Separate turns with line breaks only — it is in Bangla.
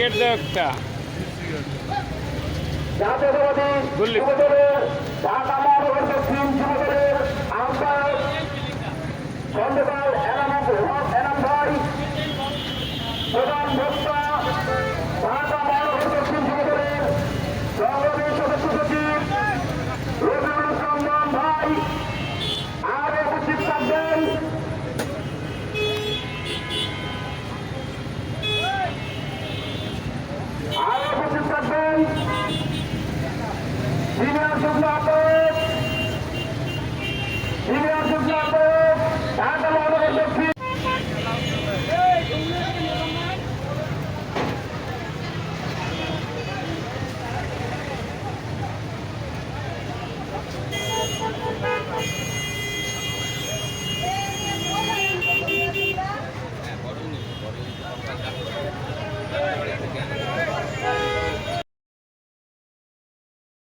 সিগারেট দাও একটা
জাতীয়তাবাদী যুবদলের ঢাকা মহানগর দক্ষিণ যুবদলের আহ্বায়ক খন্দকার এনাম ভাই, প্রধান বক্তা ঢাকা মহানগর দক্ষিণ যুবদলের সংগ্রামী সদস্য সচিব রবিউল ইসলাম ভাই আরো উপস্থিত থাকবেন সিনিয়র যুগ্ম